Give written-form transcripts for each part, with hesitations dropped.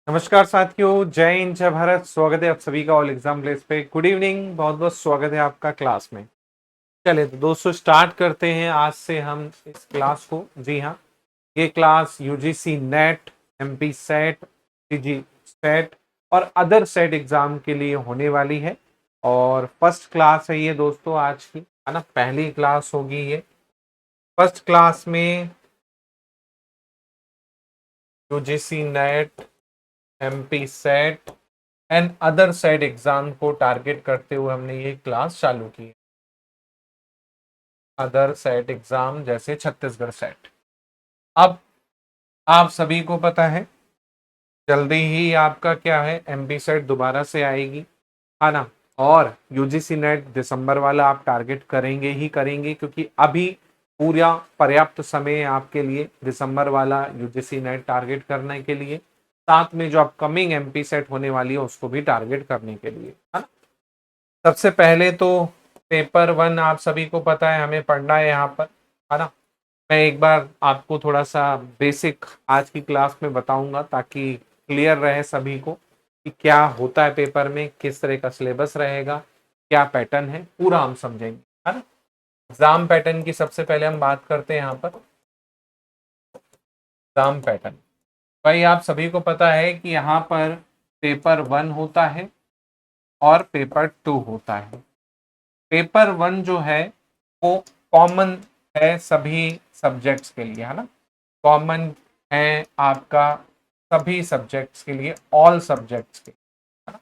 नमस्कार साथियों, जय हिंद जय भारत। स्वागत है आप सभी का ऑल एग्जाम प्लेस पे। गुड इवनिंग, बहुत बहुत स्वागत है आपका क्लास में। चलिए तो दोस्तों स्टार्ट करते हैं आज से हम इस क्लास को। जी हाँ, ये class UGC net, MP set, CG set और अदर सेट एग्जाम के लिए होने वाली है। और फर्स्ट क्लास है ये दोस्तों आज की, है ना। पहली क्लास होगी ये। फर्स्ट क्लास में UGC net, MP set and other set exam को टारगेट करते हुए हमने ये क्लास चालू की। अदर सेट एग्जाम जैसे छत्तीसगढ़ सेट। अब आप सभी को पता है जल्दी ही आपका क्या है, एमपी सेट दोबारा से आएगी, है ना। और यूजीसी नेट दिसंबर वाला आप टारगेट करेंगे ही करेंगे, क्योंकि अभी पूरा पर्याप्त समय है आपके लिए दिसंबर वाला यूजीसी नेट टारगेट करने के लिए, साथ में जो अपकमिंग एमपी सेट होने वाली है उसको भी टारगेट करने के लिए, है ना। सबसे पहले तो पेपर वन आप सभी को पता है हमें पढ़ना है यहाँ पर, है ना। मैं एक बार आपको थोड़ा सा बेसिक आज की क्लास में बताऊंगा ताकि क्लियर रहे सभी को कि क्या होता है पेपर में, किस तरह का सिलेबस रहेगा, क्या पैटर्न है, पूरा हम समझेंगे, है ना। एग्जाम पैटर्न की सबसे पहले हम बात करते हैं यहाँ पर। एग्जाम पैटर्न भाई आप सभी को पता है कि यहाँ पर पेपर वन होता है और पेपर टू होता है। पेपर वन जो है वो कॉमन है सभी सब्जेक्ट्स के लिए, है ना। कॉमन है आपका सभी सब्जेक्ट्स के लिए, ऑल सब्जेक्ट्स के, है ना।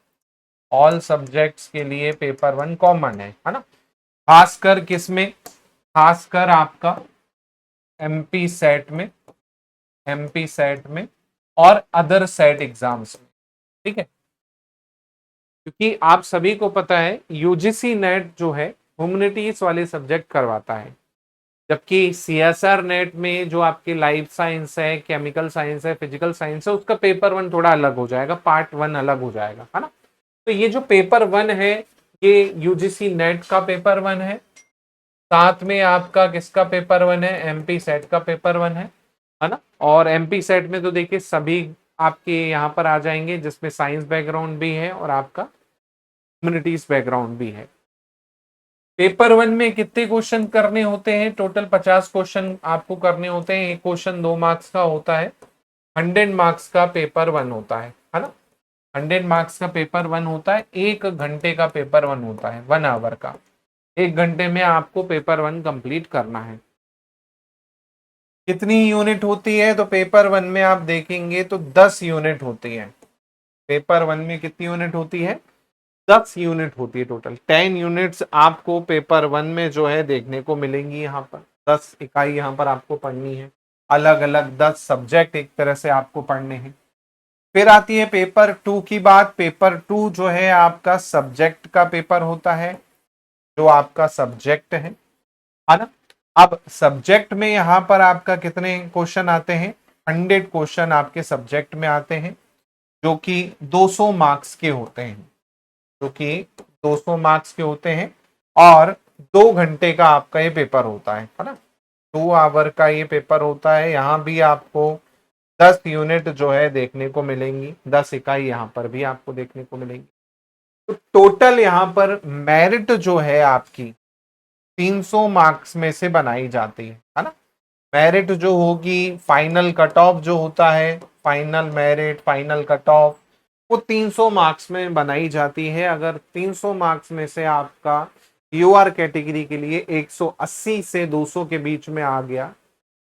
ऑल सब्जेक्ट्स के लिए पेपर वन कॉमन है ना। खासकर किसमें, खासकर आपका एमपी सेट में, एमपी सेट में और अदर सेट एग्जाम्स में, ठीक है। क्योंकि आप सभी को पता है यूजीसी नेट जो है ह्यूमैनिटीज वाले सब्जेक्ट करवाता है, जबकि सीएसआर नेट में जो आपकी लाइफ साइंस है, केमिकल साइंस है, फिजिकल साइंस है, उसका पेपर वन थोड़ा अलग हो जाएगा, पार्ट वन अलग हो जाएगा, है ना। तो ये जो पेपर वन है ये यूजीसी नेट का पेपर वन है, साथ में आपका किसका पेपर वन है, एमपी सेट का पेपर वन है ना। और एमपी सेट में तो देखिए सभी आपके यहाँ पर आ जाएंगे जिसमें साइंस बैकग्राउंड भी है और आपका ह्यूमैनिटीज बैकग्राउंड भी है। पेपर वन में कितने क्वेश्चन करने होते हैं, टोटल 50 क्वेश्चन आपको करने होते हैं। एक क्वेश्चन 2 मार्क्स का होता है। 100 मार्क्स का पेपर वन होता है ना। 100 मार्क्स का पेपर वन होता है, 1 घंटे का पेपर वन होता है, 1 आवर का। 1 घंटे में आपको पेपर वन कंप्लीट करना है। कितनी यूनिट होती है, तो पेपर वन में आप देखेंगे तो 10 यूनिट होती है। पेपर वन में कितनी यूनिट होती है, 10 यूनिट होती है। टोटल 10 यूनिट्स आपको पेपर वन में जो है देखने को मिलेंगी। यहाँ पर 10 इकाई यहाँ पर आपको पढ़नी है, अलग अलग 10 सब्जेक्ट एक तरह से आपको पढ़ने हैं। फिर आती है पेपर टू की बात। पेपर टू जो है आपका सब्जेक्ट का पेपर होता है, जो आपका सब्जेक्ट है ना। अब सब्जेक्ट में यहाँ पर आपका कितने क्वेश्चन आते हैं, 100 क्वेश्चन आपके सब्जेक्ट में आते हैं, जो कि 200 मार्क्स के होते हैं, जो कि 200 मार्क्स के होते हैं। और 2 घंटे का आपका ये पेपर होता है ना। 2 आवर का ये पेपर होता है। यहाँ भी आपको 10 यूनिट जो है देखने को मिलेंगी, 10 इकाई यहाँ पर भी आपको देखने को मिलेंगी। तो टोटल यहाँ पर मेरिट जो है आपकी 300 मार्क्स में से बनाई जाती है ना। मेरिट जो होगी, फाइनल कट ऑफ जो होता है, final merit, final cut off, वो 300 मार्क्स में बनाई जाती है। अगर 300 मार्क्स में से आपका यूआर कैटेगरी के लिए 180 से 200 के बीच में आ गया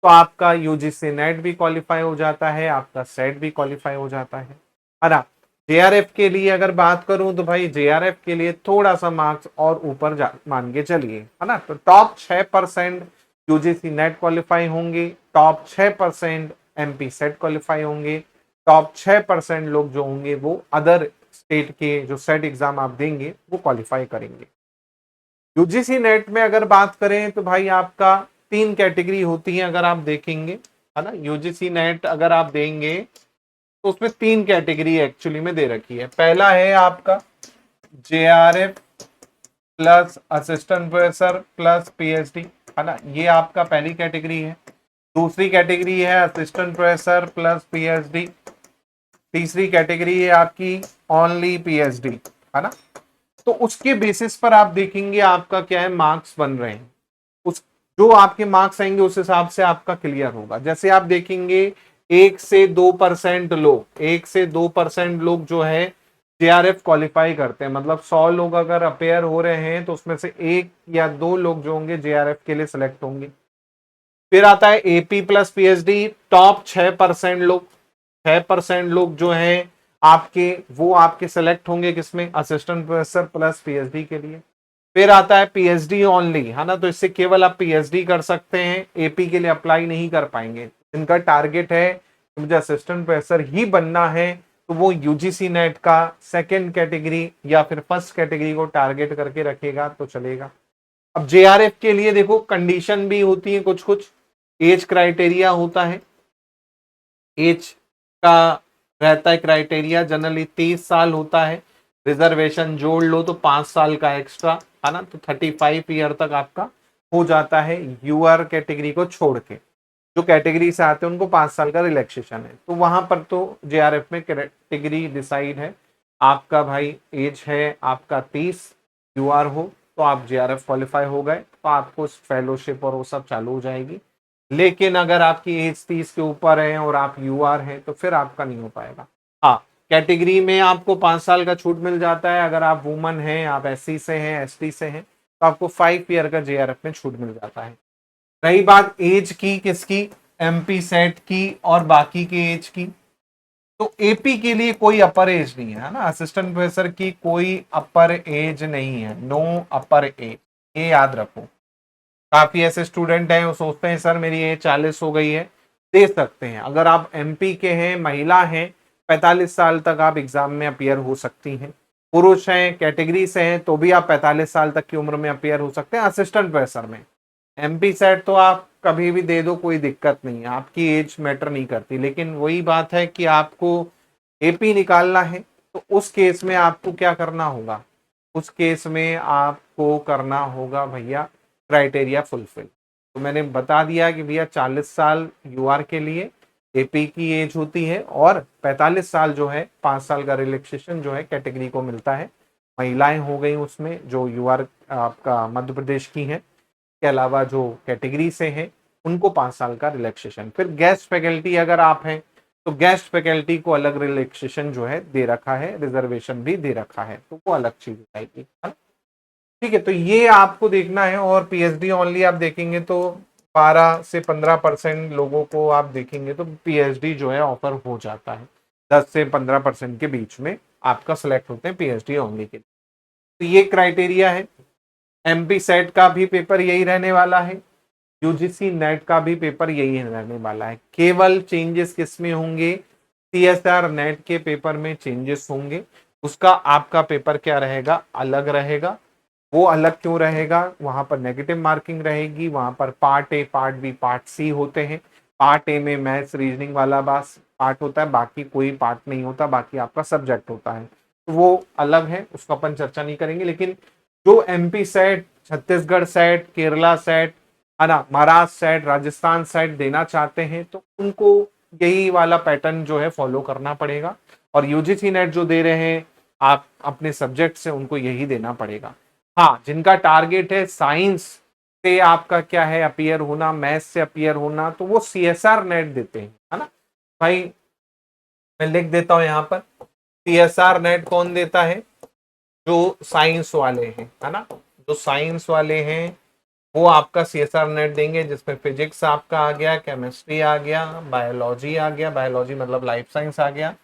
तो आपका यूजीसी नेट भी क्वालिफाई हो जाता है, आपका सेट भी क्वालिफाई हो जाता है ना। जेआरएफ के लिए अगर बात करूं तो भाई जेआरएफ के लिए थोड़ा सा मार्क्स और ऊपर मान के चलिए, है ना। तो टॉप 6% यूजीसी नेट क्वालिफाई होंगे, टॉप 6% एमपी सेट क्वालिफाई होंगे, टॉप 6% लोग जो होंगे वो अदर स्टेट के जो सेट एग्जाम आप देंगे वो क्वालिफाई करेंगे। यूजीसी नेट में अगर बात करें तो भाई आपका 3 कैटेगरी होती है, अगर आप देखेंगे, है ना। यूजीसी नेट अगर आप देंगे तो उसमें 3 कैटेगरी एक्चुअली में दे रखी है। पहला है आपका JRF plus assistant professor plus PhD, है ना। ये आपका पहली कैटेगरी है। दूसरी कैटेगरी है असिस्टेंट प्रोफेसर प्लस पीएचडी। तीसरी कैटेगरी है आपकी ओनली पीएचडी, है ना। तो उसके बेसिस पर आप देखेंगे आपका क्या है, मार्क्स बन रहे हैं। उस जो आपके मार्क्स आएंगे उस हिसाब से आपका क्लियर होगा। जैसे आप देखेंगे 1 से 2% लोग, 1 से 2% लोग जो है जेआरएफ क्वालिफाई करते हैं। मतलब 100 लोग अगर अपेयर हो रहे हैं तो उसमें से 1 या 2 लोग जो होंगे जेआरएफ के लिए सिलेक्ट होंगे। फिर आता है एपी प्लस पीएचडी, टॉप 6% लोग, 6% लोग जो हैं आपके, वो आपके सेलेक्ट होंगे किसमें, असिस्टेंट प्रोफेसर प्लस पीएचडी के लिए। फिर आता है पीएचडी ओनली, है ना, तो इससे केवल आप पीएचडी कर सकते हैं, एपी के लिए अप्लाई नहीं कर पाएंगे। इनका टारगेट है कि मुझे असिस्टेंट प्रोफेसर ही बनना है, तो वो यूजीसी नेट का सेकंड कैटेगरी या फिर फर्स्ट कैटेगरी को टारगेट करके रखेगा तो चलेगा। अब जेआरएफ के लिए देखो कंडीशन भी होती है कुछ कुछ, एज क्राइटेरिया होता है, एज का रहता है क्राइटेरिया, जनरली 30 साल होता है। रिजर्वेशन जोड़ लो तो 5 साल का एक्स्ट्रा, है ना, तो 35 ईयर तक आपका हो जाता है यूआर कैटेगरी को छोड़ के। जो कैटेगरी से आते हैं उनको 5 साल का रिलैक्सेशन है। तो वहां पर तो जेआरएफ में कैटेगरी डिसाइड है। आपका भाई एज है आपका 30, यूआर हो तो आप जेआरएफ क्वालिफाई हो गए, तो आपको फेलोशिप और वो सब चालू हो जाएगी। लेकिन अगर आपकी एज 30 के ऊपर है और आप यूआर हैं तो फिर आपका नहीं हो पाएगा। हाँ, कैटेगरी में आपको 5 साल का छूट मिल जाता है। अगर आप वुमन हैं, आप एससी से हैं, एसटी से हैं, तो आपको 5 ईयर का जेआरएफ में छूट मिल जाता है। रही बात एज की, किसकी, एमपी सेट की और बाकी के एज की, तो एपी के लिए कोई अपर एज नहीं है ना, असिस्टेंट प्रोफेसर की कोई अपर एज नहीं है, नो अपर एज, ये याद रखो। काफी ऐसे स्टूडेंट हैं वो सोचते हैं सर मेरी एज 40 हो गई है, दे सकते हैं। अगर आप एमपी के हैं, महिला हैं, 45 साल तक आप एग्जाम में अपियर हो सकती हैं। पुरुष हैं, कैटेगरी से हैं, तो भी आप 45 साल तक की उम्र में अपियर हो सकते हैं असिस्टेंट प्रोफेसर में। एमपी सेट तो आप कभी भी दे दो, कोई दिक्कत नहीं है, आपकी एज मैटर नहीं करती। लेकिन वही बात है कि आपको एपी निकालना है, तो उस केस में आपको क्या करना होगा, उस केस में आपको करना होगा भैया क्राइटेरिया फुलफिल। तो मैंने बता दिया कि भैया 40 साल यूआर के लिए एपी की एज होती है और 45 साल जो है 5 साल का रिलैक्सेशन जो है कैटेगरी को मिलता है। महिलाएं हो गई उसमें जो यूआर आपका मध्य प्रदेश की हैं, के अलावा जो कैटेगरी से हैं उनको 5 साल का रिलैक्सेशन। फिर गेस्ट फैकल्टी अगर आप हैं तो गेस्ट फैकल्टी को अलग रिलैक्सेशन जो है दे रखा है, रिजर्वेशन भी दे रखा है, तो वो अलग चीज हो जाएगी। ठीक है, तो ये आपको देखना है। और पीएचडी ओनली आप देखेंगे तो 12 से 15% लोगों को आप देखेंगे तो पीएचडी जो है ऑफर हो जाता है। 10 से 15% के बीच में आपका सिलेक्ट होते हैं पीएचडी ओनली के लिए। तो ये क्राइटेरिया है। एमपी सेट का भी पेपर यही रहने वाला है, यूजीसी नेट का भी पेपर यही रहने वाला है। केवल चेंजेस किसमें होंगे, सीएसआर नेट के पेपर में चेंजेस होंगे। उसका आपका पेपर क्या रहेगा, अलग रहेगा। वो अलग क्यों रहेगा, वहां पर नेगेटिव मार्किंग रहेगी। वहां पर part A, part B, part C होते हैं। पार्ट ए में मैथ्स रीजनिंग वाला बस पार्ट होता है, बाकी कोई पार्ट नहीं होता, बाकी आपका सब्जेक्ट होता है, तो वो अलग है, उसको अपन चर्चा नहीं करेंगे। लेकिन जो MP set, Chhattisgarh set, Kerala set, है ना, महाराष्ट्र सेट, राजस्थान सेट देना चाहते हैं तो उनको यही वाला पैटर्न जो है फॉलो करना पड़ेगा। और यूजीसी नेट जो दे रहे हैं आप अपने सब्जेक्ट से, उनको यही देना पड़ेगा। हाँ, जिनका टारगेट है साइंस से आपका क्या है अपीयर होना, मैथ्स से अपीयर होना, तो वो सीएसआर नेट देते हैं, है ना भाई। मैं लिख देता हूं यहां पर, सीएसआर नेट कौन देता है, जो साइंस वाले हैं, है ना, जो साइंस वाले हैं वो आपका सीएसआर नेट देंगे, जिसमें फिजिक्स आपका आ गया, केमिस्ट्री आ गया, बायोलॉजी आ गया, बायोलॉजी मतलब लाइफ साइंस आ गया,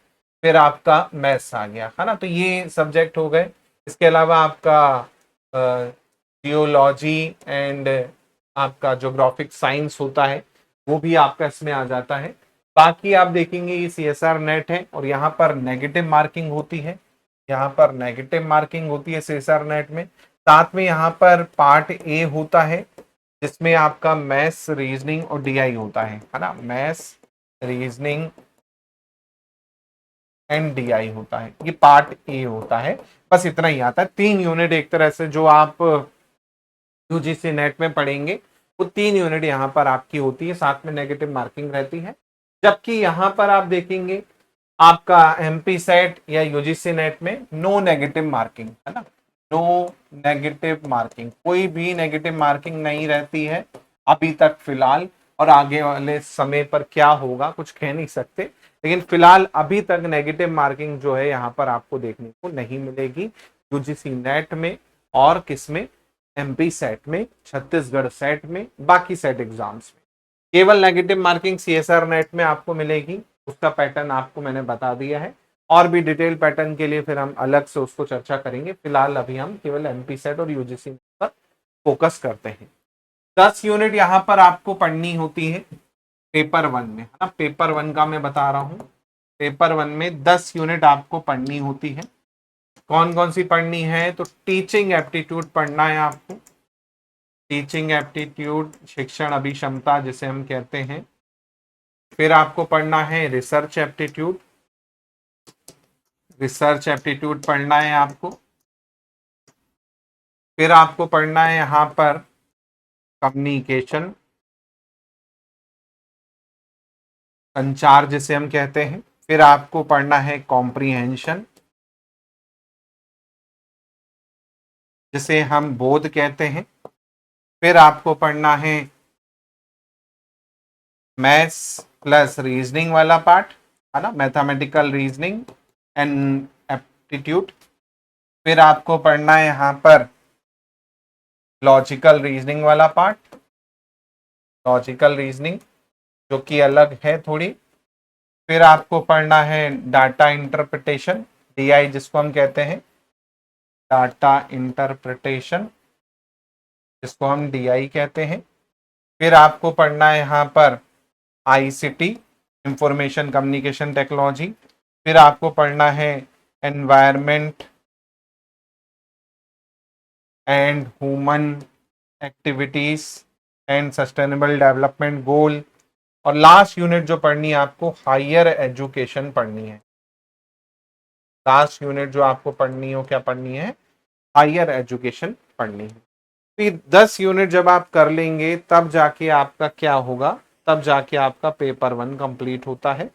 फिर आपका मैथ्स आ गया, है ना। तो ये सब्जेक्ट हो गए। इसके अलावा आपका जियोलॉजी एंड आपका जोग्राफिक साइंस होता है, वो भी आपका इसमें आ जाता है। बाकी आप देखेंगे ये सीएसआर नेट है और यहाँ पर नेगेटिव मार्किंग होती है, यहाँ पर नेगेटिव मार्किंग होती है सीएसआर नेट में। साथ में यहाँ पर पार्ट ए होता है जिसमें आपका मैथ्स रीजनिंग और डीआई होता है ना, मैथ्स रीजनिंग एंड डीआई होता है, ये पार्ट ए होता है। बस इतना ही आता है, 3 यूनिट एक तरह से जो आप यूजीसी नेट में पढ़ेंगे, वो 3 यूनिट यहाँ पर आपकी होती है, साथ में नेगेटिव मार्किंग रहती है। जबकि यहाँ पर आप देखेंगे आपका एमपी सेट या यूजीसी नेट में नो नेगेटिव मार्किंग है ना, नो नेगेटिव मार्किंग, कोई भी नेगेटिव मार्किंग नहीं रहती है अभी तक फिलहाल, और आगे वाले समय पर क्या होगा कुछ कह नहीं सकते, लेकिन फिलहाल अभी तक नेगेटिव मार्किंग जो है यहाँ पर आपको देखने को नहीं मिलेगी यूजीसी नेट में और किसमें, एमपी सेट में, छत्तीसगढ़ सेट में, बाकी सेट एग्जाम्स में। केवल नेगेटिव मार्किंग सीएसआर नेट में आपको मिलेगी, उसका पैटर्न आपको मैंने बता दिया है, और भी डिटेल पैटर्न के लिए फिर हम अलग से उसको चर्चा करेंगे। फिलहाल अभी हम केवल एमपी सेट और यूजीसी पर फोकस करते हैं। 10 यूनिट यहाँ पर आपको पढ़नी होती है पेपर वन में, है ना, पेपर वन का मैं बता रहा हूँ, पेपर वन में 10 यूनिट आपको पढ़नी होती है। कौन कौन सी पढ़नी है, तो टीचिंग एप्टीट्यूड पढ़ना है आपको, टीचिंग एप्टीट्यूड, शिक्षण अभिक्षमता जिसे हम कहते हैं। फिर आपको पढ़ना है रिसर्च एप्टीट्यूड, रिसर्च एप्टीट्यूड पढ़ना है आपको। फिर आपको पढ़ना है यहाँ पर कम्युनिकेशन, संचार जिसे हम कहते हैं। फिर आपको पढ़ना है कॉम्प्रिहेंशन, जिसे हम बोध कहते हैं। फिर आपको पढ़ना है मैथ्स प्लस रीजनिंग वाला पार्ट, है ना, मैथमेटिकल रीजनिंग एंड एप्टीट्यूड। फिर आपको पढ़ना है यहाँ पर लॉजिकल रीजनिंग वाला पार्ट, लॉजिकल रीजनिंग जो कि अलग है थोड़ी। फिर आपको पढ़ना है डाटा इंटरप्रिटेशन, डीआई जिसको हम कहते हैं, डाटा इंटरप्रिटेशन जिसको हम डीआई कहते हैं। फिर आपको पढ़ना है यहाँ पर आईसीटी, इंफॉर्मेशन कम्युनिकेशन टेक्नोलॉजी। फिर आपको पढ़ना है environment and human activities and sustainable development goal. और लास्ट यूनिट जो पढ़नी है आपको हायर एजुकेशन पढ़नी है, लास्ट यूनिट जो आपको पढ़नी हो क्या पढ़नी है, हायर एजुकेशन पढ़नी है। फिर 10 यूनिट जब आप कर लेंगे तब जाके आपका क्या होगा, तब जाके आपका पेपर वन कंप्लीट होता है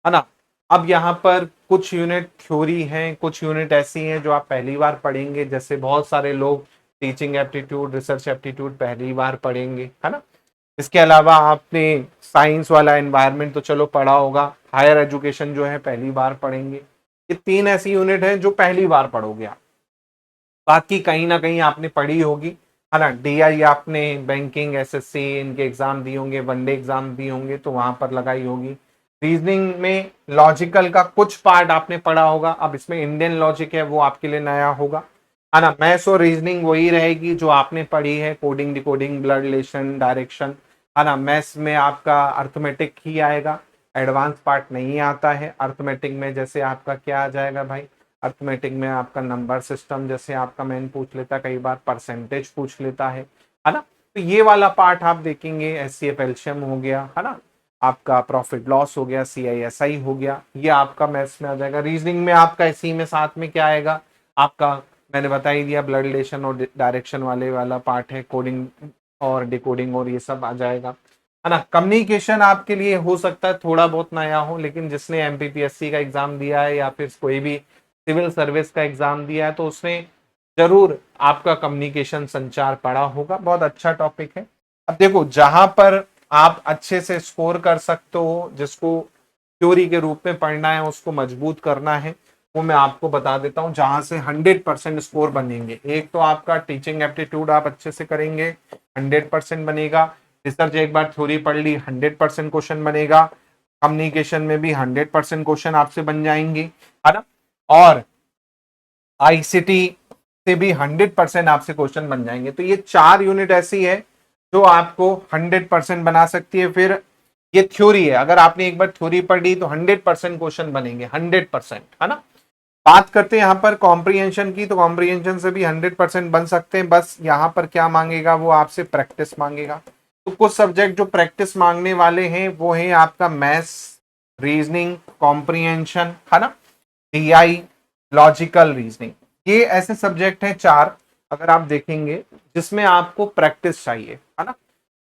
ना। अब यहाँ पर कुछ यूनिट थ्योरी हैं, कुछ यूनिट ऐसी हैं जो आप पहली बार पढ़ेंगे, जैसे बहुत सारे लोग टीचिंग एप्टीट्यूड, रिसर्च एप्टीट्यूड पहली बार पढ़ेंगे, है ना। इसके अलावा आपने साइंस वाला एनवायरनमेंट तो चलो पढ़ा होगा, हायर एजुकेशन जो है पहली बार पढ़ेंगे। ये 3 ऐसी यूनिट हैं जो पहली बार पढ़ोगे आप, बाकी कहीं ना कहीं आपने पढ़ी होगी, है ना। डीआई आपने बैंकिंग एसएससी इनके एग्जाम दिए होंगे, वनडे एग्जाम दिए होंगे तो वहां पर लगाई होगी। रीजनिंग में लॉजिकल का कुछ पार्ट आपने पढ़ा होगा, अब इसमें इंडियन लॉजिक है वो आपके लिए नया होगा, है ना। मैथ्स और रीजनिंग वही रहेगी जो आपने पढ़ी है, coding decoding blood relation direction, है ना। मैथ्स में आपका अर्थमेटिक ही आएगा, एडवांस पार्ट नहीं आता है अर्थमेटिक में। जैसे आपका क्या आ जाएगा भाई, अर्थमेटिक में आपका नंबर सिस्टम, जैसे आपका मैन पूछ लेता, कई बार परसेंटेज पूछ लेता है ना। तो ये वाला पार्ट आप देखेंगे, एचसीएफ एलसीएम हो गया, है ना, आपका प्रॉफिट लॉस हो गया, सीआईएसआई हो गया, ये आपका मैथ्स में आ जाएगा। रीजनिंग में आपका इसी में साथ में क्या आएगा आपका, मैंने बता ही दिया, ब्लड रिलेशन और डायरेक्शन वाला पार्ट है, कोडिंग और डिकोडिंग और ये सब आ जाएगा, है ना। कम्युनिकेशन आपके लिए हो सकता है थोड़ा बहुत नया हो, लेकिन जिसने एमपीपीएससी का एग्जाम दिया है या फिर कोई भी सिविल सर्विस का एग्जाम दिया है तो उसने जरूर आपका कम्युनिकेशन संचार पढ़ा होगा, बहुत अच्छा टॉपिक है। अब देखो जहां पर आप अच्छे से स्कोर कर सकते हो, जिसको थ्योरी के रूप में पढ़ना है, उसको मजबूत करना है, वो मैं आपको बता देता हूँ जहां से 100% स्कोर बनेंगे। एक तो आपका टीचिंग एप्टीट्यूड आप अच्छे से करेंगे, 100% बनेगा। रिसर्च एक बार थ्योरी पढ़ ली, 100% क्वेश्चन बनेगा। कम्युनिकेशन में भी 100% क्वेश्चन आपसे बन जाएंगे, है ना। और आईसीटी से भी 100% आपसे क्वेश्चन बन जाएंगे। तो ये 4 यूनिट ऐसी है जो आपको 100% बना सकती है। फिर ये थ्योरी है, अगर आपने एक बार थ्योरी पढ़ी तो 100% क्वेश्चन बनेंगे, 100%, है ना। बात करते हैं यहाँ पर कॉम्प्रिहेंशन की, तो कॉम्प्रिहेंशन से भी 100% बन सकते हैं, बस यहाँ पर क्या मांगेगा, वो आपसे प्रैक्टिस मांगेगा। तो कुछ सब्जेक्ट जो प्रैक्टिस मांगने वाले हैं वो है आपका मैथ्स, रीजनिंग, कॉम्प्रिहेंशन, है ना, डीआई, लॉजिकल रीजनिंग। ये ऐसे सब्जेक्ट हैं 4, अगर आप देखेंगे, जिसमें आपको प्रैक्टिस चाहिए, है ना,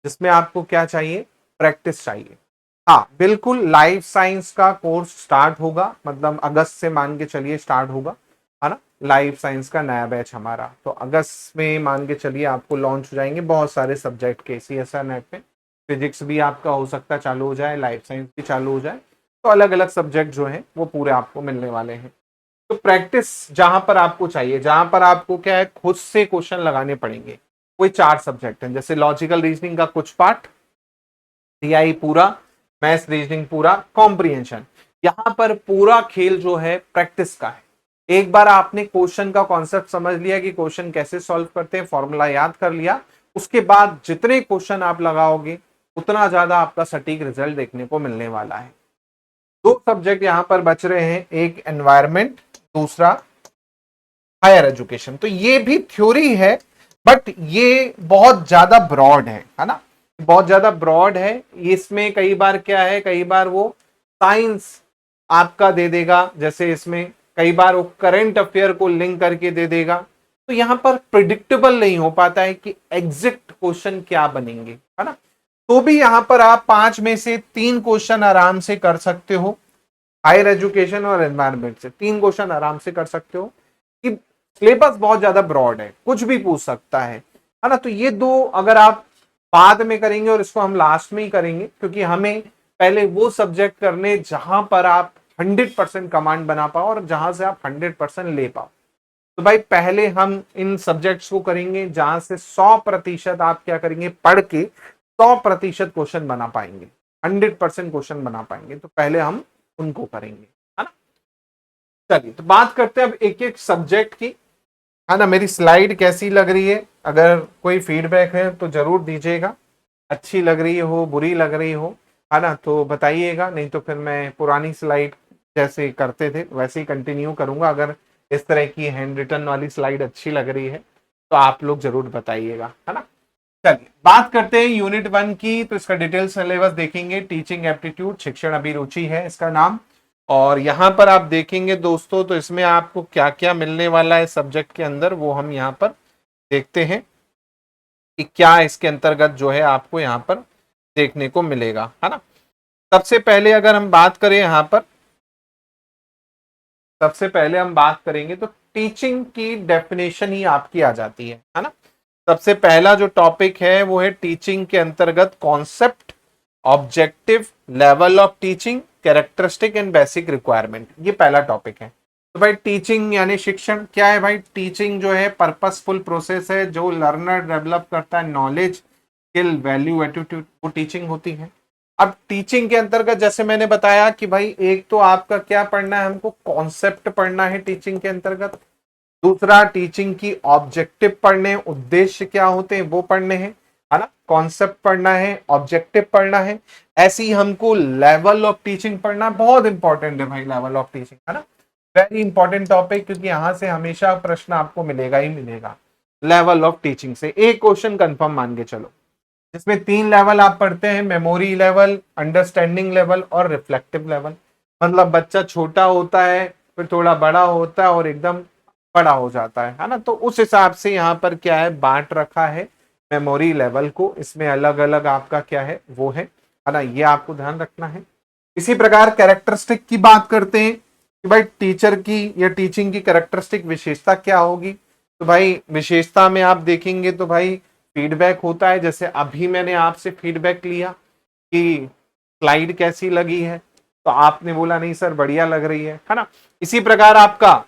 जिसमें आपको क्या चाहिए, प्रैक्टिस चाहिए। हाँ बिल्कुल, लाइफ साइंस का कोर्स स्टार्ट होगा, मतलब अगस्त से मान के चलिए स्टार्ट होगा, है ना। लाइफ साइंस का नया बैच हमारा तो अगस्त में मान के चलिए आपको लॉन्च हो जाएंगे बहुत सारे सब्जेक्ट के CSR नेट पे। फिजिक्स भी आपका हो सकता है चालू हो जाए, लाइफ साइंस भी चालू हो जाए, तो अलग अलग सब्जेक्ट जो है वो पूरे आपको मिलने वाले हैं। तो प्रैक्टिस जहां पर आपको चाहिए, जहां पर आपको क्या है खुद से क्वेश्चन लगाने पड़ेंगे, कोई 4 सब्जेक्ट हैं, जैसे लॉजिकल रीजनिंग का कुछ पार्ट, DI पूरा, मैथ्स रीजनिंग पूरा, कॉम्प्रिहेंशन। यहां पर पूरा खेल जो है प्रैक्टिस का है। एक बार आपने क्वेश्चन का कॉन्सेप्ट समझ लिया कि क्वेश्चन कैसे सॉल्व करते हैं, फॉर्मूला याद कर लिया, उसके बाद जितने क्वेश्चन आप लगाओगे उतना ज्यादा आपका सटीक रिजल्ट देखने को मिलने वाला है। 2 सब्जेक्ट यहां पर बच रहे हैं, एक एनवायरमेंट, दूसरा हायर एजुकेशन। तो ये भी थ्योरी है, बट ये बहुत ज्यादा ब्रॉड है ना, बहुत ज्यादा ब्रॉड है। इसमें कई बार क्या है, कई बार वो साइंस आपका दे देगा, जैसे इसमें कई बार वो करंट अफेयर को लिंक करके दे देगा, तो यहां पर प्रिडिक्टेबल नहीं हो पाता है कि एग्जैक्ट क्वेश्चन क्या बनेंगे, है ना। तो भी यहां पर आप 5 में से 3 क्वेश्चन आराम से कर सकते हो, हायर एजुकेशन और एनवायरमेंट से 3 क्वेश्चन आराम से कर सकते हो, कि सिलेबस बहुत ज्यादा ब्रॉड है, कुछ भी पूछ सकता है ना। तो ये 2 अगर आप बाद में करेंगे और इसको हम लास्ट में ही करेंगे, क्योंकि हमें पहले वो सब्जेक्ट करने जहां पर आप 100% कमांड बना पाओ और जहां से आप 100% ले पाओ। तो भाई पहले हम इन सब्जेक्ट्स को करेंगे जहां से 100% आप क्या करेंगे, पढ़ के 100% क्वेश्चन बना पाएंगे, 100% क्वेश्चन बना पाएंगे, तो पहले हम उनको करेंगे, है ना। चलिए तो बात करते हैं अब एक एक सब्जेक्ट की, है ना। मेरी स्लाइड कैसी लग रही है, अगर कोई फीडबैक है तो जरूर दीजिएगा, अच्छी लग रही हो, बुरी लग रही हो, है ना, तो बताइएगा, नहीं तो फिर मैं पुरानी स्लाइड जैसे करते थे वैसे ही कंटिन्यू करूंगा। अगर इस तरह की हैंड रिटन वाली स्लाइड अच्छी लग रही है तो आप लोग जरूर बताइएगा, है ना। चलिए बात करते हैं यूनिट 1 की, तो इसका डिटेल सिलेबस देखेंगे, टीचिंग एप्टीट्यूड, शिक्षण अभिरुचि है इसका नाम। और यहां पर आप देखेंगे दोस्तों, तो इसमें आपको क्या क्या मिलने वाला है सब्जेक्ट के अंदर, वो हम यहां पर देखते हैं कि क्या इसके अंतर्गत जो है आपको यहां पर देखने को मिलेगा, है ना। सबसे पहले अगर हम बात करें यहां पर, सबसे पहले हम बात करेंगे तो टीचिंग की डेफिनेशन ही आपकी आ जाती है ना। सबसे पहला जो टॉपिक है वो है टीचिंग के अंतर्गत concept, objective, level of teaching, characteristic and basic requirement, ये पहला टॉपिक है। तो भाई टीचिंग यानी शिक्षण क्या है, भाई टीचिंग जो है पर्पसफुल प्रोसेस है जो लर्नर डेवलप करता है नॉलेज, स्किल, वैल्यू, एटीट्यूड, वो टीचिंग होती है। अब टीचिंग के अंतर्गत जैसे मैंने बताया कि भाई एक तो आपका क्या पढ़ना है, हमको कॉन्सेप्ट पढ़ना है टीचिंग के अंतर्गत, दूसरा टीचिंग की ऑब्जेक्टिव पढ़ने, उद्देश्य क्या होते हैं वो पढ़ने हैं, है ना। कॉन्सेप्ट पढ़ना है, ऑब्जेक्टिव पढ़ना है, ऐसे ही हमको लेवल ऑफ टीचिंग पढ़ना, बहुत इंपॉर्टेंट है भाई लेवल ऑफ टीचिंग, है ना। वेरी इंपॉर्टेंट टॉपिक, क्योंकि यहां से हमेशा प्रश्न आपको मिलेगा ही मिलेगा। लेवल ऑफ टीचिंग से एक क्वेश्चन कंफर्म मान के चलो, जिसमें 3 लेवल आप पढ़ते हैं, मेमोरी लेवल, अंडरस्टैंडिंग लेवल और रिफ्लेक्टिव लेवल। मतलब बच्चा छोटा होता है, फिर थोड़ा बड़ा होता है और एकदम बड़ा हो जाता है ना। तो उस हिसाब से यहाँ पर क्या है बांट रखा है मेमोरी लेवल को, इसमें अलग अलग आपका क्या है वो है ना, ये आपको ध्यान रखना है। इसी प्रकार कैरेक्टरिस्टिक की बात करते हैं कि भाई टीचर की या टीचिंग की कैरेक्टरिस्टिक विशेषता क्या होगी। तो भाई विशेषता में आप देखेंगे तो भाई फीडबैक होता है, जैसे अभी मैंने आपसे फीडबैक लिया कि स्लाइड कैसी लगी है, तो आपने बोला नहीं सर बढ़िया लग रही है ना। इसी प्रकार आपका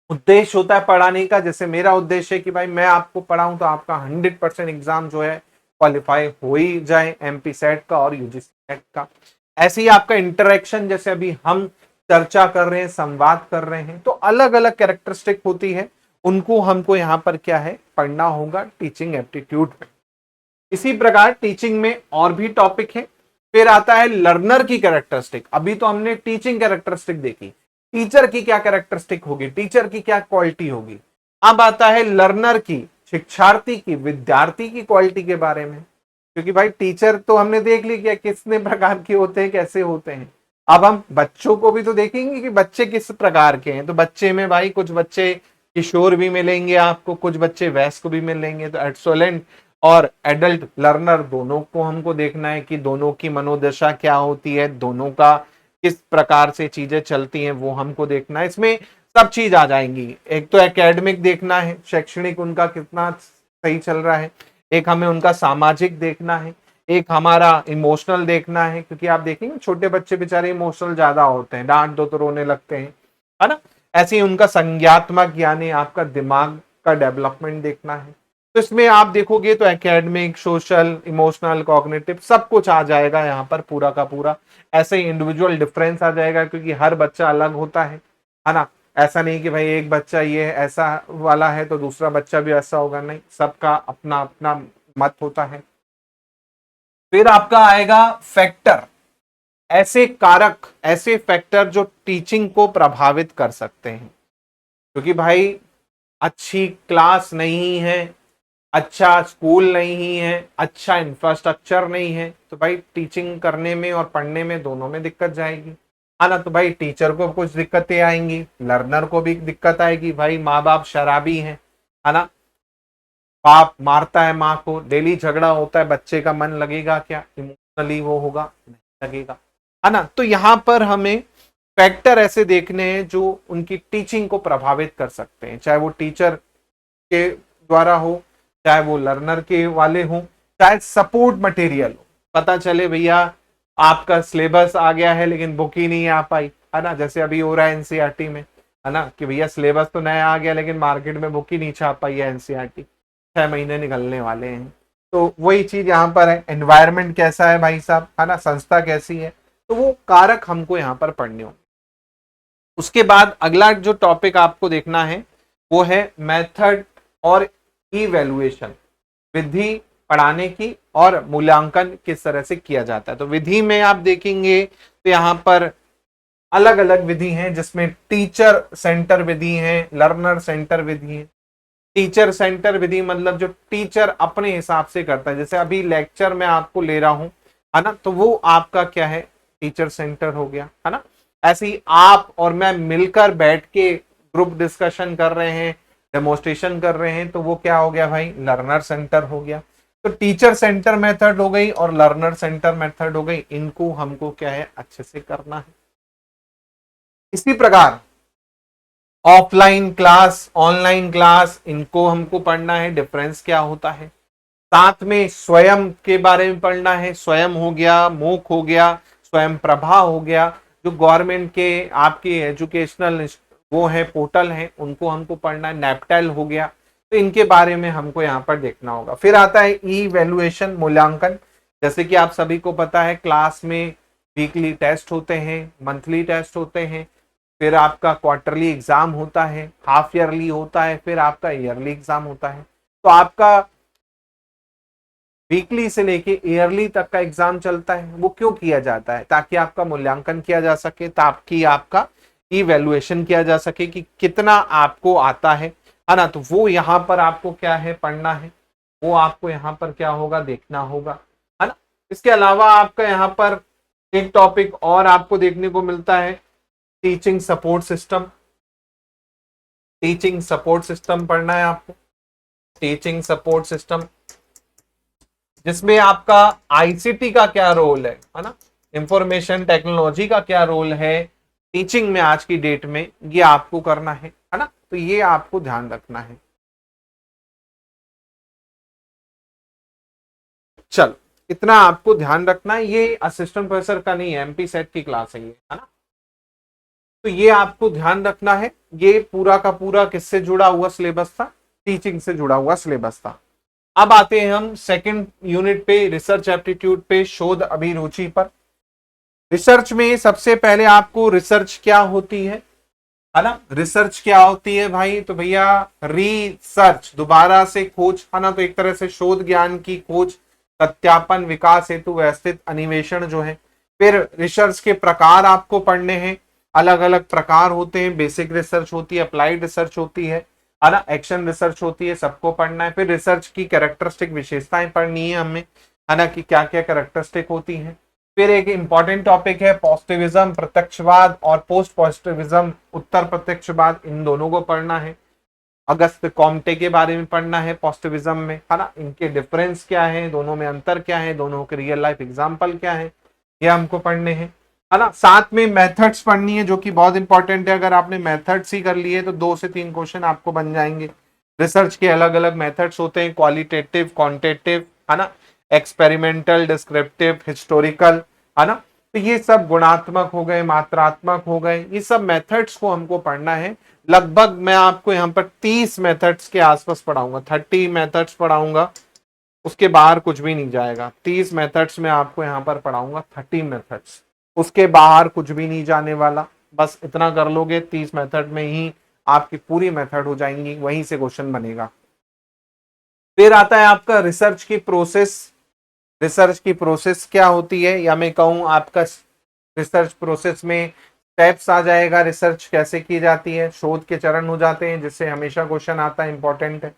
उद्देश्य होता है पढ़ाने का, जैसे मेरा उद्देश्य है कि भाई मैं आपको पढ़ाऊं तो आपका 100% एग्जाम जो है क्वालिफाई हो ही जाए, MP सेट का और UGC सेट का। ऐसे ही आपका इंटरेक्शन, जैसे अभी हम चर्चा कर रहे हैं, संवाद कर रहे हैं, तो अलग अलग कैरेक्टरिस्टिक होती है, उनको हमको यहाँ पर क्या है पढ़ना होगा टीचिंग एप्टीट्यूड में। इसी प्रकार टीचिंग में और भी टॉपिक है, फिर आता है लर्नर की कैरेक्टरिस्टिक। अभी तो हमने टीचिंग कैरेक्टरिस्टिक देखी, टीचर की क्या कैरेक्टरिस्टिक होगी, टीचर की क्या क्वालिटी होगी। अब आता है लर्नर की, शिक्षार्थी की, विद्यार्थी की क्वालिटी के बारे में, क्योंकि भाई टीचर तो हमने देख ली क्या कितने प्रकार के होते हैं, कैसे होते हैं। अब हम बच्चों को भी तो देखेंगे कि बच्चे किस प्रकार के हैं। तो बच्चे में भाई कुछ बच्चे किशोर भी मिलेंगे आपको, कुछ बच्चे वयस्क भी मिलेंगे, तो एक्सोलेंट और एडल्ट लर्नर दोनों को हमको देखना है कि दोनों की मनोदशा क्या होती है, दोनों का किस प्रकार से चीजें चलती हैं वो हमको देखना है। इसमें सब चीज आ जाएंगी। एक तो एकेडमिक देखना है, शैक्षणिक उनका कितना सही चल रहा है, एक हमें उनका सामाजिक देखना है, एक हमारा इमोशनल देखना है, क्योंकि आप देखेंगे छोटे बच्चे बेचारे इमोशनल ज्यादा होते हैं, डांट दो तो रोने लगते हैं, है ना। ऐसे ही उनका संज्ञात्मक यानी आपका दिमाग का डेवलपमेंट देखना है। तो इसमें आप देखोगे तो एकेडमिक, सोशल, इमोशनल, कॉग्निटिव सब कुछ आ जाएगा यहाँ पर पूरा का पूरा। ऐसे ही इंडिविजुअल डिफरेंस आ जाएगा, क्योंकि हर बच्चा अलग होता है ना। ऐसा नहीं कि भाई एक बच्चा ये ऐसा वाला है तो दूसरा बच्चा भी ऐसा होगा, नहीं, सबका अपना अपना मत होता है। फिर आपका आएगा फैक्टर, ऐसे कारक, ऐसे फैक्टर जो टीचिंग को प्रभावित कर सकते हैं। क्योंकि भाई अच्छी क्लास नहीं है, अच्छा स्कूल नहीं है, अच्छा इंफ्रास्ट्रक्चर नहीं है, तो भाई टीचिंग करने में और पढ़ने में दोनों में दिक्कत जाएगी, है ना। तो भाई टीचर को कुछ दिक्कतें आएंगी, लर्नर को भी दिक्कत आएगी। भाई माँ बाप शराबी हैं, है ना, बाप मारता है माँ को, डेली झगड़ा होता है, बच्चे का मन लगेगा क्या, इमोशनली वो होगा, नहीं लगेगा, है ना। तो यहाँ पर हमें फैक्टर ऐसे देखने हैं जो उनकी टीचिंग को प्रभावित कर सकते हैं, चाहे वो टीचर के द्वारा हो, चाहे वो लर्नर के वाले हो, चाहे सपोर्ट मटेरियल हो। पता चले भैया आपका सिलेबस आ गया है लेकिन बुक ही नहीं आ पाई, है ना, जैसे अभी हो रहा है एनसीईआरटी में, है ना, कि भैया सिलेबस तो नया आ गया लेकिन मार्केट में बुक ही नहीं छाप पाई है एनसीईआरटी, 6 महीने निकलने वाले हैं। तो वही चीज यहाँ पर है, एनवायरमेंट कैसा है भाई साहब, है ना, संस्था कैसी है, तो वो कारक हमको यहाँ पर पढ़ने होंगे। उसके बाद अगला जो टॉपिक आपको देखना है वो है मेथड और इवैल्यूएशन, विधि पढ़ाने की और मूल्यांकन किस तरह से किया जाता है। तो विधि में आप देखेंगे तो यहाँ पर अलग अलग विधि हैं, जिसमें टीचर सेंटर विधि है, लर्नर सेंटर विधि है। टीचर सेंटर विधि मतलब जो टीचर अपने हिसाब से करता है, जैसे अभी लेक्चर में आपको ले रहा हूं, है ना, तो वो आपका क्या है, टीचर सेंटर हो गया, है ना। ऐसे ही आप और मैं मिलकर बैठ के ग्रुप डिस्कशन कर रहे हैं, डेमोस्ट्रेशन कर रहे हैं, तो वो क्या हो गया भाई, लर्नर सेंटर हो गया। तो टीचर सेंटर मेथड हो गई और लर्नर सेंटर मेथड हो गई, इनको हमको क्या है अच्छे से करना है। इसी प्रकार ऑफलाइन क्लास, ऑनलाइन क्लास, इनको हमको पढ़ना है, डिफरेंस क्या होता है। साथ में स्वयं के बारे में पढ़ना है, स्वयं हो गया, मूक हो गया, स्वयं प्रभा हो गया, जो गवर्नमेंट के आपके एजुकेशनल वो है पोर्टल है, उनको हमको पढ़ना है, नैपटेल हो गया, तो इनके बारे में हमको यहाँ पर देखना होगा। फिर आता है इवैल्यूएशन, मूल्यांकन। जैसे कि आप सभी को पता है क्लास में वीकली टेस्ट होते हैं, मंथली टेस्ट होते हैं, फिर आपका क्वार्टरली एग्जाम होता है, हाफ ईयरली होता है, फिर आपका ईयरली एग्जाम होता है। तो आपका वीकली से लेके ईयरली तक का एग्जाम चलता है, वो क्यों किया जाता है, ताकि आपका मूल्यांकन किया जा सके, ताकि आपका इवैल्यूएशन किया जा सके कि कितना आपको आता है ना। तो वो यहाँ पर आपको क्या है पढ़ना है, वो आपको यहाँ पर क्या होगा देखना होगा, है ना। इसके अलावा आपका यहाँ पर एक टॉपिक और आपको देखने को मिलता है, teaching support system. Teaching support system पढ़ना है आपको, टीचिंग सपोर्ट सिस्टम, जिसमें आपका आईसीटी का क्या रोल है ना, इंफॉर्मेशन टेक्नोलॉजी का क्या रोल है टीचिंग में आज की डेट में, ये आपको करना है ना। तो ये आपको ध्यान रखना है। चलो, इतना आपको ध्यान रखना है, ये असिस्टेंट प्रोफेसर का नहीं है, एमपी सेट की क्लास है ये, है ना। तो ये आपको ध्यान रखना है, ये पूरा का पूरा किससे जुड़ा हुआ सिलेबस था, टीचिंग से जुड़ा हुआ सिलेबस था। अब आते हैं हम सेकंड यूनिट पे, रिसर्च एप्टीट्यूड पे, शोध अभिरुचि पर। रिसर्च में सबसे पहले आपको रिसर्च क्या होती है ना, रिसर्च क्या होती है भाई, तो भैया रिसर्च दोबारा से खोज, है ना। तो एक तरह से शोध ज्ञान की खोज, सत्यापन, विकास हेतु व्यवस्थित अन्वेषण जो है। फिर रिसर्च के प्रकार आपको पढ़ने हैं, अलग अलग प्रकार होते हैं, बेसिक रिसर्च होती है, अप्लाइड रिसर्च होती है ना, एक्शन रिसर्च होती है, सबको पढ़ना है। फिर रिसर्च की कैरेक्टरिस्टिक विशेषताएं पढ़नी है हमें, है ना, कि क्या क्या कैरेक्टरिस्टिक होती हैं। फिर एक इंपॉर्टेंट टॉपिक है पॉजिटिविज्म, प्रत्यक्षवाद और पोस्ट पॉजिटिविज्म, उत्तर प्रत्यक्षवाद, इन दोनों को पढ़ना है। अगस्त कॉम्टे के बारे में पढ़ना है पॉजिटिविज्म में, है ना, इनके डिफरेंस क्या है, दोनों में अंतर क्या है, दोनों के रियल लाइफ एग्जाम्पल क्या है, ये हमको पढ़ने हैं, है ना। साथ में मेथड्स पढ़नी है जो कि बहुत इंपॉर्टेंट है। अगर आपने मेथड्स ही कर लिए तो 2 से 3 क्वेश्चन आपको बन जाएंगे। रिसर्च के अलग अलग मेथड्स होते हैं, क्वालिटेटिव, क्वांटिटेटिव, है ना, एक्सपेरिमेंटल, डिस्क्रिप्टिव, हिस्टोरिकल, है ना। तो ये सब गुणात्मक हो गए, मात्रात्मक हो गए, ये सब मेथड्स को हमको पढ़ना है। लगभग मैं आपको यहाँ पर 30 मेथड्स के आसपास पढ़ाऊंगा, 30 मेथड्स पढ़ाऊंगा, उसके बाहर कुछ भी नहीं जाएगा। 30 मेथड्स में आपको यहाँ पर पढ़ाऊंगा, 30 मेथड्स, उसके बाहर कुछ भी नहीं जाने वाला। बस इतना कर लोगे, 30 मेथड में ही आपकी पूरी मेथड हो जाएंगी, वहीं से क्वेश्चन बनेगा। फिर आता है आपका रिसर्च की प्रोसेस। रिसर्च की प्रोसेस क्या होती है, या मैं कहूं आपका रिसर्च प्रोसेस में स्टेप्स आ जाएगा, रिसर्च कैसे की जाती है, शोध के चरण हो जाते हैं, जिससे हमेशा क्वेश्चन आता है, इंपॉर्टेंट है।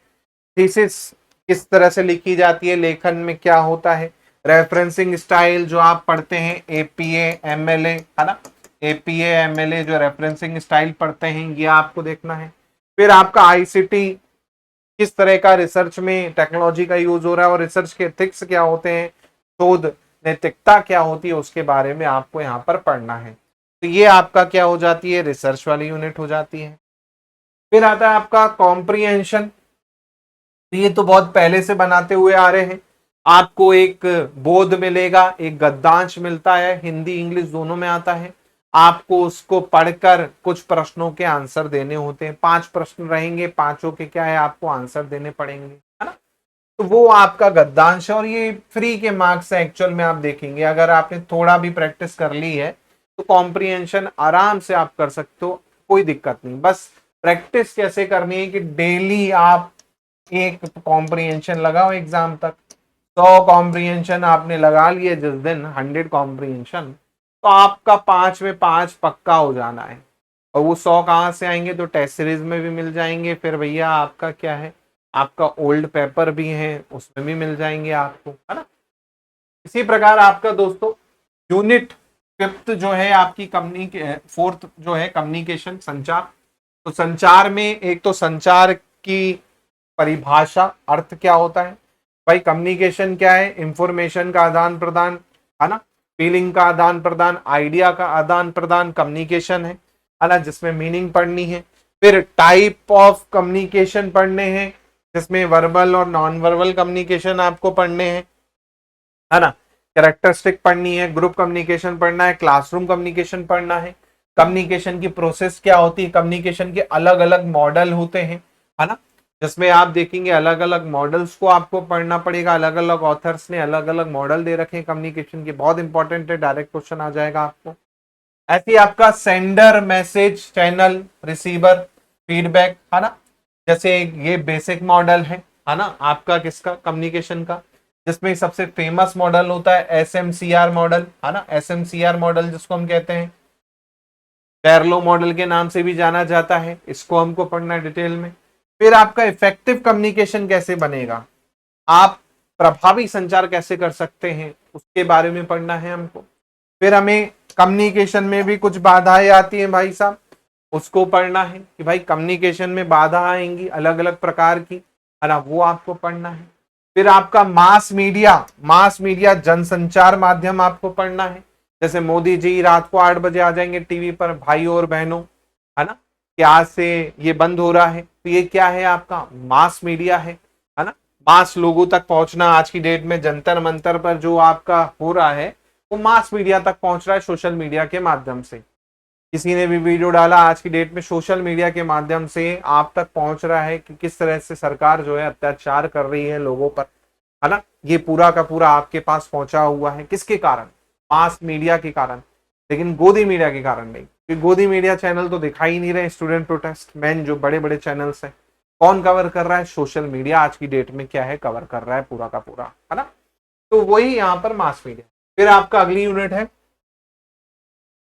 थीसिस किस तरह से लिखी जाती है, लेखन में क्या होता है, रेफरेंसिंग स्टाइल जो आप पढ़ते हैं, एपीए एमएलए, है ना, एपीए एमएलए जो रेफरेंसिंग स्टाइल पढ़ते हैं, ये आपको देखना है। फिर आपका आईसीटी, किस तरह का रिसर्च में टेक्नोलॉजी का यूज हो रहा है, और रिसर्च के एथिक्स क्या होते हैं, शोध नैतिकता क्या होती है, उसके बारे में आपको यहाँ पर पढ़ना है। तो ये आपका क्या हो जाती है, रिसर्च वाली यूनिट हो जाती है। फिर आता है आपका कॉम्प्रिहेंशन। ये तो बहुत पहले से बनाते हुए आ रहे हैं। आपको एक बोध मिलेगा, एक गद्यांश मिलता है, हिंदी इंग्लिश दोनों में आता है। आपको उसको पढ़कर कुछ प्रश्नों के आंसर देने होते हैं, 5 प्रश्न रहेंगे, पांचों के क्या है आपको आंसर देने पड़ेंगे, है ना। तो वो आपका गद्यांश है, और ये फ्री के मार्क्स है। एक्चुअल में आप देखेंगे अगर आपने थोड़ा भी प्रैक्टिस कर ली है तो कॉम्प्रिहेंशन आराम से आप कर सकते हो, कोई दिक्कत नहीं। बस प्रैक्टिस कैसे करनी है कि डेली आप एक कॉम्प्रिहेंशन लगाओ एग्जाम तक। 100 कॉम्प्रिहेंशन आपने लगा लिए जिस दिन, 100 कॉम्प्रिहेंशन, तो आपका 5 में 5 पक्का हो जाना है। और वो 100 कहाँ से आएंगे, तो टेस्ट सीरीज में भी मिल जाएंगे, फिर भैया आपका क्या है, आपका ओल्ड पेपर भी है उसमें भी मिल जाएंगे आपको, है ना। इसी प्रकार आपका दोस्तों यूनिट 5th जो है आपकी फोर्थ जो है कम्युनिकेशन, संचार। तो संचार में एक तो संचार की परिभाषा, अर्थ क्या होता है भाई, कम्युनिकेशन क्या है, इंफॉर्मेशन का आदान प्रदान, है ना, फीलिंग का आदान प्रदान, आइडिया का आदान प्रदान, कम्युनिकेशन है ना, जिसमें मीनिंग पढ़नी है। फिर टाइप ऑफ कम्युनिकेशन पढ़ने हैं, जिसमें वर्बल और नॉन वर्बल कम्युनिकेशन आपको पढ़ने हैं, है ना। कैरेक्टरिस्टिक पढ़नी है, ग्रुप कम्युनिकेशन पढ़ना है, क्लासरूम कम्युनिकेशन पढ़ना है। कम्युनिकेशन की प्रोसेस क्या होती है, कम्युनिकेशन के अलग अलग मॉडल होते हैं, है ना, जिसमें आप देखेंगे अलग अलग मॉडल्स को आपको पढ़ना पड़ेगा। अलग अलग ऑथर्स ने अलग अलग मॉडल दे रखे हैं कम्युनिकेशन के, बहुत इंपॉर्टेंट है, डायरेक्ट क्वेश्चन आ जाएगा आपको। ऐसे ही आपका sender, message, channel, receiver, feedback, है ना, जैसे ये बेसिक मॉडल है ना, आपका किसका, कम्युनिकेशन का, जिसमें सबसे फेमस मॉडल होता है एसएमसीआर मॉडल, है ना, एसएमसीआर मॉडल जिसको हम कहते हैं पैरलो मॉडल के नाम से भी जाना जाता है, इसको हमको पढ़ना है डिटेल में। फिर आपका इफेक्टिव कम्युनिकेशन कैसे बनेगा, आप प्रभावी संचार कैसे कर सकते हैं, उसके बारे में पढ़ना है हमको। फिर हमें कम्युनिकेशन में भी कुछ बाधाएं आती हैं भाई साहब, उसको पढ़ना है कि भाई कम्युनिकेशन में बाधा आएंगी अलग अलग प्रकार की, है ना, वो आपको पढ़ना है। फिर आपका मास मीडिया जनसंचार माध्यम आपको पढ़ना है। जैसे मोदी जी रात को 8 बजे आ जाएंगे टीवी पर, भाई और बहनों, है ना, कि आज से ये बंद हो रहा है, तो ये क्या है आपका मास मीडिया है ना। मास लोगों तक पहुंचना, आज की डेट में जंतर मंतर पर जो आपका हो रहा है वो मास मीडिया तक पहुंच रहा है सोशल मीडिया के माध्यम से। किसी ने भी वीडियो डाला आज की डेट में, सोशल मीडिया के माध्यम से आप तक पहुंच रहा है कि किस तरह से सरकार जो है अत्याचार कर रही है लोगों पर, है ना। ये पूरा का पूरा आपके पास पहुंचा हुआ है, किसके कारण, मास मीडिया के कारण, लेकिन गोदी मीडिया के कारण नहीं, क्योंकि गोदी मीडिया चैनल तो दिखाई नहीं रहे। स्टूडेंट प्रोटेस्ट मैन जो बड़े बड़े चैनल्स हैं, कौन कवर कर रहा है, सोशल मीडिया आज की डेट में क्या है, कवर कर रहा है पूरा का पूरा, है ना। तो वही यहाँ पर मास मीडिया। फिर आपका अगली यूनिट है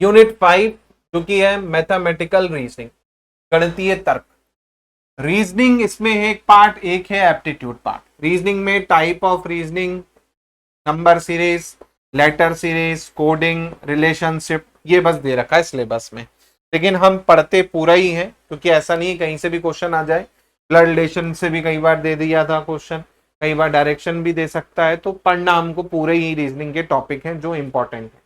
यूनिट 5, जो कि है मैथमेटिकल रीजनिंग, गणितीय तर्क। रीजनिंग इसमें है एक पार्ट, एक है एप्टीट्यूड पार्ट। रीजनिंग में type of reasoning, number series, letter series, coding, relationship, ये बस दे रखा है सिलेबस में, लेकिन हम पढ़ते पूरा ही है, क्योंकि ऐसा नहीं है कहीं से भी क्वेश्चन आ जाए। ब्लड रिलेशन से भी कई बार दे दिया था क्वेश्चन, कई बार डायरेक्शन भी दे सकता है। तो पढ़ना हमको पूरे ही रीजनिंग के टॉपिक हैं जो इंपॉर्टेंट है।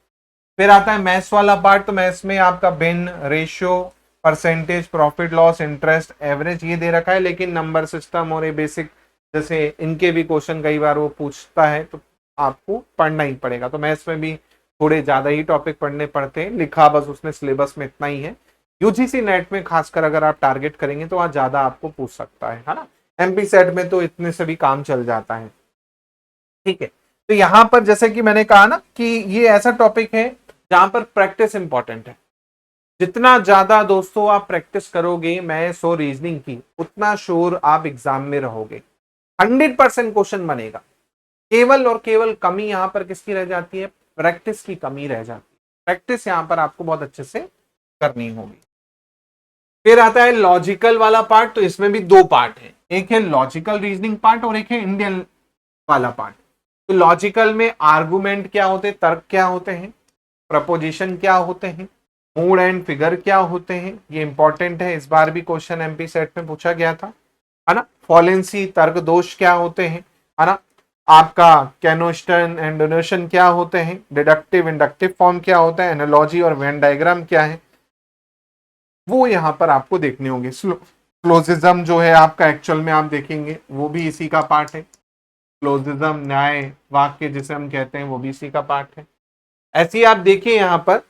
फिर आता है मैथ्स वाला पार्ट। तो मैथ्स में आपका भिन्न, ratio, percentage, profit loss, interest, average ये दे रखा है, लेकिन नंबर सिस्टम और ये बेसिक जैसे इनके भी क्वेश्चन कई बार वो पूछता है, तो आपको पढ़ना ही पड़ेगा। तो मैथ्स में भी थोड़े ज्यादा ही टॉपिक पढ़ने पड़ते हैं, लिखा बस उसने सिलेबस में इतना ही है। यूजीसी नेट में खासकर अगर आप टारगेट करेंगे तो वहां ज्यादा आपको पूछ सकता है ना। एमपी सेट में तो इतने से भी काम चल जाता है। ठीक है, तो यहां पर जैसे कि मैंने कहा ना कि ये ऐसा टॉपिक है जहां पर प्रैक्टिस इंपॉर्टेंट है। जितना ज्यादा दोस्तों आप प्रैक्टिस करोगे मैथ्स और रीजनिंग की, उतना श्योर आप एग्जाम में रहोगे। 100% क्वेश्चन बनेगा। केवल और केवल कमी यहां पर किसकी रह जाती है? प्रैक्टिस की कमी रह जाती है। प्रैक्टिस यहां पर आपको बहुत अच्छे से करनी होगी। फिर आता है लॉजिकल वाला पार्ट। तो इसमें भी दो पार्ट है, एक है लॉजिकल रीजनिंग पार्ट और एक है इंडियन वाला पार्ट। तो लॉजिकल में आर्गुमेंट क्या होते हैं, तर्क क्या होते हैं, प्रपोजिशन क्या होते हैं, मूड एंड फिगर क्या होते हैं, ये इंपॉर्टेंट है। इस बार भी क्वेश्चन एमपी सेट में पूछा गया था, है ना। फॉलेंसी, तर्क दोष क्या होते हैं, है ना। आपका कैनोस्टन एंड डोनेशन क्या होते हैं, डिडक्टिव इंडक्टिव फॉर्म क्या होता है, एनालॉजी और वेन डायग्राम क्या है, वो यहां पर आपको देखने होंगे। क्लोजिज्म जो है आपका एक्चुअल में आप देखेंगे वो भी इसी का पार्ट है। क्लोजिज्म, न्याय वाक्य जिसे हम कहते हैं, वो भी इसी का पार्ट है। ऐसे ही आप देखिए यहाँ पर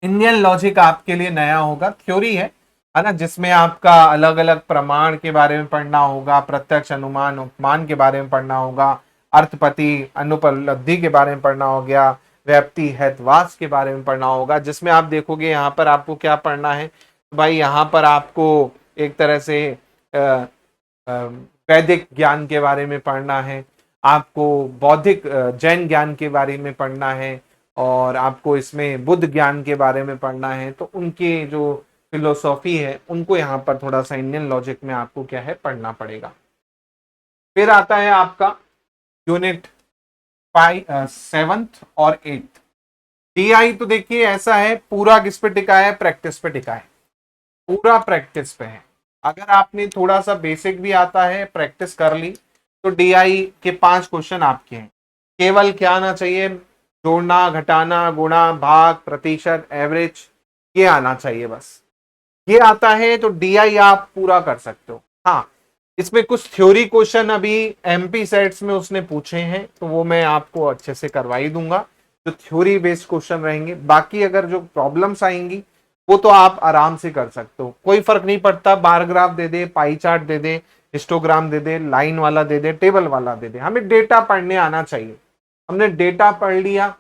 इंडियन लॉजिक आपके लिए नया होगा, थ्योरी है ना, जिसमें आपका अलग अलग प्रमाण के बारे में पढ़ना होगा, प्रत्यक्ष, अनुमान, उपमान के बारे में पढ़ना होगा, अर्थपति, अनुपलब्धि के बारे में पढ़ना हो गया, व्याप्ति, हेतवास के बारे में पढ़ना होगा। जिसमें आप देखोगे यहाँ पर आपको क्या पढ़ना है भाई, यहाँ पर आपको एक तरह से वैदिक ज्ञान के बारे में पढ़ना है, आपको बौद्धिक जैन ज्ञान के बारे में पढ़ना है, और आपको इसमें बुद्ध ज्ञान के बारे में पढ़ना है। तो उनके जो फिलोसॉफी है उनको यहाँ पर थोड़ा सा इंडियन लॉजिक में आपको क्या है पढ़ना पड़ेगा। फिर आता है आपका यूनिट 7th और 8th। टीआई तो देखिए ऐसा है, पूरा किस पे टिका है? प्रैक्टिस पे टिका है, पूरा प्रैक्टिस पे है। अगर आपने थोड़ा सा बेसिक भी आता है, प्रैक्टिस कर ली, तो डीआई के 5 क्वेश्चन आपके हैं। केवल क्या आना चाहिए? जोड़ना, घटाना, गुणा, भाग, प्रतिशत, एवरेज, ये आना चाहिए बस। ये आता है तो डीआई आप पूरा कर सकते हो। हाँ, इसमें कुछ थ्योरी क्वेश्चन अभी एमपी सेट्स में उसने पूछे हैं, तो वो मैं आपको अच्छे से करवा ही दूंगा, जो थ्योरी बेस्ड क्वेश्चन रहेंगे। बाकी अगर जो प्रॉब्लम्स आएंगी वो तो आप आराम से कर सकते हो, कोई फर्क नहीं पड़ता। बार ग्राफ दे दे, पाई चार्ट दे दे, हिस्टोग्राम दे दे, लाइन वाला दे दे, टेबल वाला दे दे, हमें डेटा पढ़ने आना चाहिए। हमने डेटा पढ़ लिया,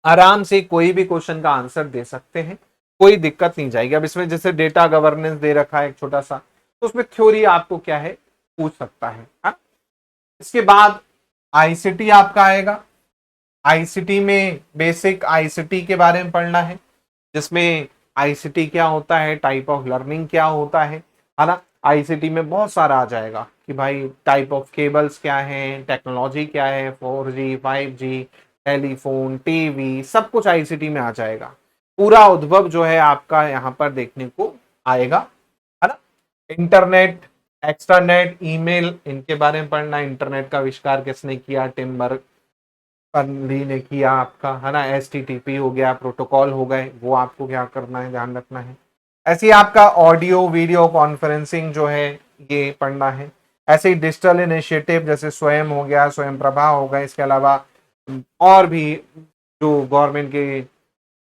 आराम से कोई भी क्वेश्चन का आंसर दे सकते हैं, कोई दिक्कत नहीं जाएगी। अब इसमें जैसे डेटा गवर्नेंस दे रखा है एक छोटा सा, तो उसमें थ्योरी आपको क्या है पूछ सकता है, हा? इसके बाद आईसीटी आपका आएगा। आईसीटी में बेसिक आईसीटी के बारे में पढ़ना है, जिसमें आईसीटी क्या होता है, टाइप ऑफ लर्निंग क्या होता है ना। आईसीटी में बहुत सारा आ जाएगा कि भाई टाइप ऑफ केबल्स क्या है, टेक्नोलॉजी क्या है, 4G 5G, टेलीफोन, टीवी, सब कुछ आईसीटी में आ जाएगा। पूरा उद्भव जो है आपका यहाँ पर देखने को आएगा, है ना। इंटरनेट, एक्स्ट्रानेट, ईमेल, इनके बारे में पढ़ना। इंटरनेट का आविष्कार किसने किया? टिम बर्नर्स ने किया आपका, है ना। HTTP हो गया, प्रोटोकॉल हो गए, वो आपको क्या करना है, ध्यान रखना है। ऐसे ही आपका ऑडियो वीडियो कॉन्फ्रेंसिंग जो है ये पढ़ना है। ऐसे ही डिजिटल इनिशिएटिव जैसे स्वयं हो गया, स्वयं प्रभा हो गया, इसके अलावा और भी जो गवर्नमेंट के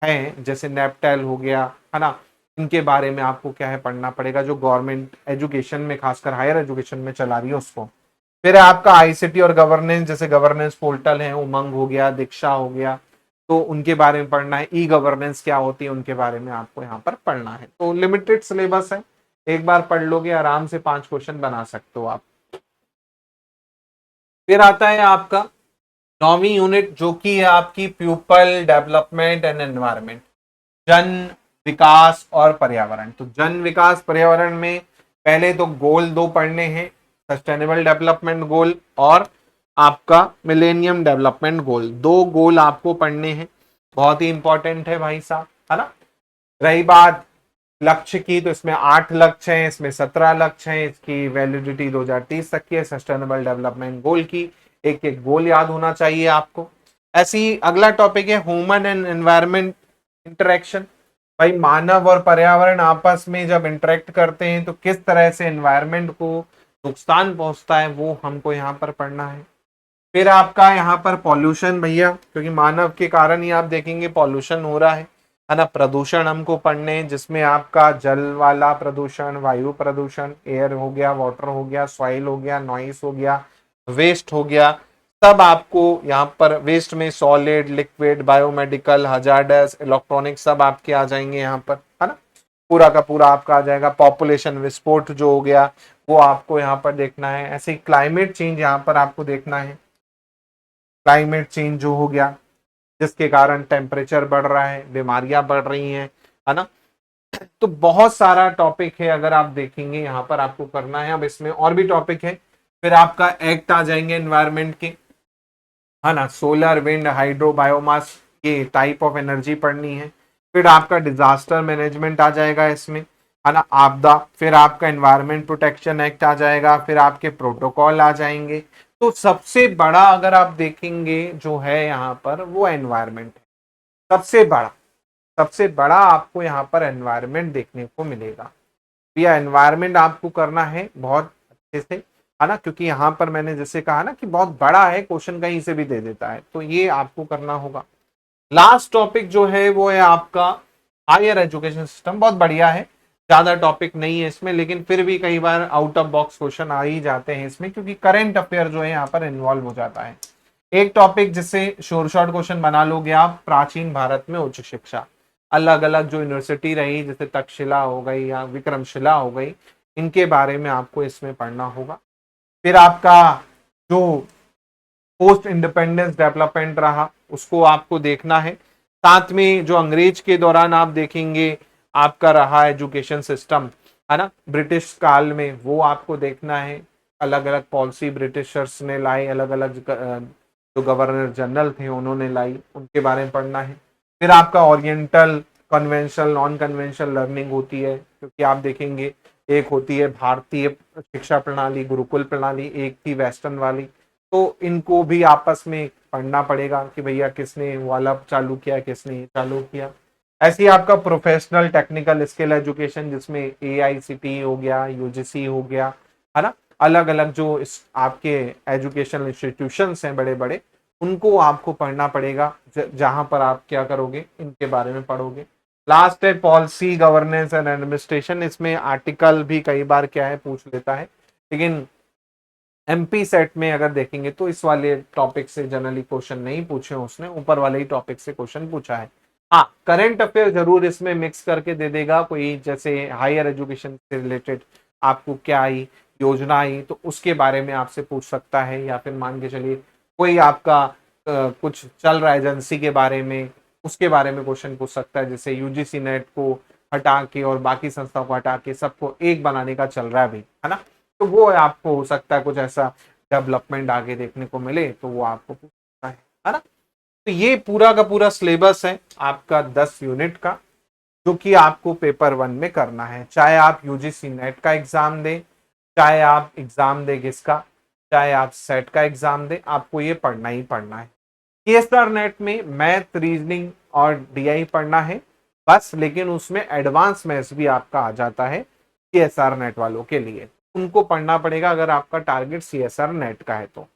हैं जैसे नेपटेल हो गया, है ना। इनके बारे में आपको क्या है पढ़ना पड़ेगा, जो गवर्नमेंट एजुकेशन में खासकर हायर एजुकेशन में चला रही है उसको। फिर आपका आईसीटी और गवर्नेंस, जैसे गवर्नेंस पोर्टल है, उमंग हो गया, दीक्षा हो गया, तो उनके बारे में पढ़ना है। ई गवर्नेंस क्या होती है, उनके बारे में आपको यहाँ पर पढ़ना है। तो लिमिटेड सिलेबस है, एक बार पढ़ लोगे आराम से 5 क्वेश्चन बना सकते हो आप। फिर आता है आपका 9वीं यूनिट, जो कि है आपकी पीपल डेवलपमेंट एंड एनवायरमेंट, जन विकास और पर्यावरण। तो जन विकास पर्यावरण में पहले तो गोल 2 पढ़ने हैं, सस्टेनेबल डेवलपमेंट गोल और आपका मिलेनियम डेवलपमेंट गोल। 2 गोल आपको पढ़ने हैं, बहुत ही इंपॉर्टेंट है भाई साहब, है ना। रही बात लक्ष्य की, तो इसमें 8 लक्ष्य हैं, इसमें 17 लक्ष्य हैं, इसकी वैलिडिटी 2030 तक की है। सस्टेनेबल डेवलपमेंट गोल की एक एक गोल याद होना चाहिए आपको। ऐसे ही अगला टॉपिक है ह्यूमन एंड एनवायरमेंट इंटरेक्शन। भाई मानव और पर्यावरण आपस में जब इंटरेक्ट करते हैं तो किस तरह से एनवायरमेंट को नुकसान पहुंचता है, वो हमको यहाँ पर पढ़ना है। फिर आपका यहाँ पर पॉल्यूशन भैया, क्योंकि मानव के कारण ही आप देखेंगे पॉल्यूशन हो रहा है ना। प्रदूषण हमको पढ़ने हैं, जिसमें आपका जल वाला प्रदूषण, वायु प्रदूषण, एयर हो गया, वाटर हो गया, सॉइल हो गया, नॉइस हो गया, वेस्ट हो गया। सब आपको यहाँ पर वेस्ट में solid, liquid, biomedical, hazardous, electronic सब आपके आ जाएंगे यहाँ पर, है ना। पूरा का पूरा आपका आ जाएगा। पॉपुलेशन विस्फोट जो हो गया वो आपको यहाँ पर देखना है। ऐसे क्लाइमेट चेंज यहाँ पर आपको देखना है। क्लाइमेट चेंज जो हो गया जिसके कारण टेम्परेचर बढ़ रहा है, बीमारियां बढ़ रही हैं, है ना। तो बहुत सारा टॉपिक है, अगर आप देखेंगे यहाँ पर आपको करना है। अब इसमें और भी टॉपिक है। फिर आपका एक्ट आ जाएंगे एनवायरमेंट के, है ना। सोलर, विंड, हाइड्रो, बायोमास, ये टाइप ऑफ एनर्जी पढ़नी है। फिर आपका डिजास्टर मैनेजमेंट आ जाएगा इसमें, है ना, आपदा। फिर आपका एनवायरमेंट प्रोटेक्शन एक्ट आ जाएगा। फिर आपके प्रोटोकॉल आ जाएंगे। तो सबसे बड़ा अगर आप देखेंगे जो है यहाँ पर वो एनवायरमेंट है। सबसे बड़ा आपको यहाँ पर एनवायरमेंट देखने को मिलेगा। या एनवायरमेंट आपको करना है बहुत अच्छे से, है ना, क्योंकि यहाँ पर मैंने जैसे कहा ना कि बहुत बड़ा है, क्वेश्चन कहीं से भी दे देता है, तो ये आपको करना होगा। लास्ट टॉपिक जो है वो है आपका हायर एजुकेशन सिस्टम। बहुत बढ़िया है, ज्यादा टॉपिक नहीं है इसमें, लेकिन फिर भी कई बार आउट ऑफ बॉक्स क्वेश्चन आ ही जाते हैं इसमें, क्योंकि करंट अफेयर जो है यहाँ पर इन्वॉल्व हो जाता है। एक टॉपिक जिससे शोर शॉर्ट क्वेश्चन बना लोगे आप, प्राचीन भारत में उच्च शिक्षा। अलग अलग जो यूनिवर्सिटी रही, जैसे तक्षशिला हो गई या विक्रमशिला हो गई, इनके बारे में आपको इसमें पढ़ना होगा। फिर आपका जो पोस्ट इंडिपेंडेंस डेवलपमेंट रहा उसको आपको देखना है। साथ में जो अंग्रेज के दौरान आप देखेंगे आपका रहा एजुकेशन सिस्टम, है ना, ब्रिटिश काल में, वो आपको देखना है। अलग अलग पॉलिसी ब्रिटिशर्स ने लाई, अलग अलग जो गवर्नर जनरल थे उन्होंने लाई, उनके बारे में पढ़ना है। फिर आपका oriental, conventional, non conventional learning होती है, क्योंकि आप देखेंगे एक होती है भारतीय शिक्षा प्रणाली, गुरुकुल प्रणाली, एक थी वेस्टर्न वाली। तो इनको भी आपस में पढ़ना पड़ेगा कि भैया किसने वाला चालू किया, किसने ये चालू किया। ऐसे ही आपका प्रोफेशनल टेक्निकल स्किल एजुकेशन, जिसमें AICTE हो गया, UGC हो गया, है ना। अलग अलग जो इस आपके एजुकेशनल इंस्टीट्यूशंस हैं बड़े बड़े, उनको आपको पढ़ना पड़ेगा, जहां पर आप क्या करोगे, इनके बारे में पढ़ोगे। लास्ट है पॉलिसी, गवर्नेंस एंड एडमिनिस्ट्रेशन। इसमें आर्टिकल भी कई बार क्या है पूछ लेता है, लेकिन MP सेट में अगर देखेंगे तो इस वाले टॉपिक से जनरली क्वेश्चन नहीं पूछे उसने, ऊपर वाले ही टॉपिक से क्वेश्चन पूछा है। हाँ, करंट अफेयर जरूर इसमें मिक्स करके दे देगा कोई, जैसे हायर एजुकेशन से रिलेटेड आपको क्या आई, योजना आई, तो उसके बारे में आपसे पूछ सकता है। या फिर मान के चलिए कोई आपका कुछ चल रहा है एजेंसी के बारे में, उसके बारे में क्वेश्चन पूछ सकता है। जैसे UGC नेट को हटा के और बाकी संस्थाओं को हटा के सबको एक बनाने का चल रहा है भाई, है ना। तो वो आपको हो सकता है कुछ ऐसा डेवलपमेंट आगे देखने को मिले, तो वो आपको पूछ सकता है ना। तो ये पूरा का पूरा सिलेबस है आपका 10 यूनिट का, जो कि आपको पेपर 1 में करना है। चाहे आप UGC नेट का एग्जाम दें, चाहे आप एग्जाम दें किसका, चाहे आप सेट का एग्जाम दें, आपको ये पढ़ना ही पढ़ना है। CSR नेट में मैथ, रीजनिंग और DI पढ़ना है बस, लेकिन उसमें एडवांस मैथ्स भी आपका आ जाता है CSR नेट वालों के लिए, उनको पढ़ना पड़ेगा अगर आपका टारगेट CSR नेट का है तो।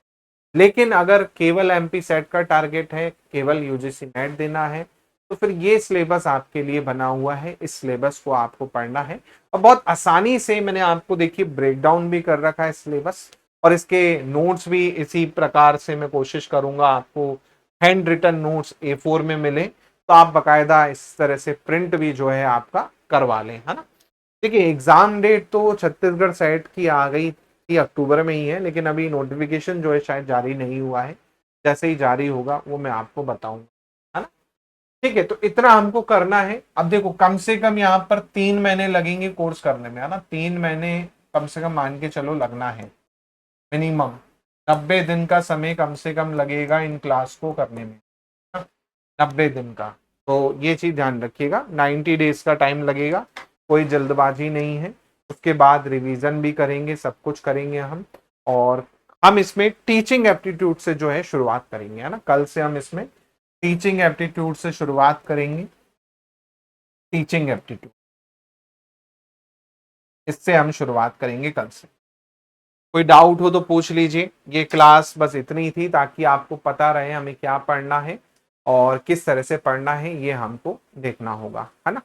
लेकिन अगर केवल MP सेट का टारगेट है, केवल UGC नेट देना है, तो फिर ये सिलेबस आपके लिए बना हुआ है। इस सिलेबस को आपको पढ़ना है, और बहुत आसानी से मैंने आपको देखिए ब्रेकडाउन भी कर रखा है सिलेबस, और इसके नोट्स भी इसी प्रकार से मैं कोशिश करूंगा आपको हैंड रिटन नोट्स A4 में मिले, तो आप बकायदा इस तरह से प्रिंट भी जो है आपका करवा लें, है ना। देखिए एग्जाम डेट तो छत्तीसगढ़ सेट की आ गई थी, अक्टूबर में ही है, लेकिन अभी नोटिफिकेशन जो है शायद जारी नहीं हुआ है। जैसे ही जारी होगा वो मैं आपको बताऊंगा, है ना। ठीक है, तो इतना हमको करना है। अब देखो कम से कम यहाँ पर 3 महीने लगेंगे कोर्स करने में, है ना। 3 महीने कम से कम मान के चलो लगना है मिनिमम। 90 दिन का समय कम से कम लगेगा इन क्लास को करने में, 90 दिन का। तो ये चीज ध्यान रखिएगा, 90 डेज का टाइम लगेगा। कोई जल्दबाजी नहीं है। उसके बाद रिवीजन भी करेंगे, सब कुछ करेंगे हम। और हम इसमें टीचिंग एप्टीट्यूड से जो है शुरुआत करेंगे, है ना। कल से हम इसमें टीचिंग एप्टीट्यूड से शुरुआत करेंगे। टीचिंग एप्टीट्यूड, इससे हम शुरुआत करेंगे कल से। कोई डाउट हो तो पूछ लीजिए। ये क्लास बस इतनी थी ताकि आपको पता रहे हमें क्या पढ़ना है और किस तरह से पढ़ना है, ये हमको देखना होगा, है ना।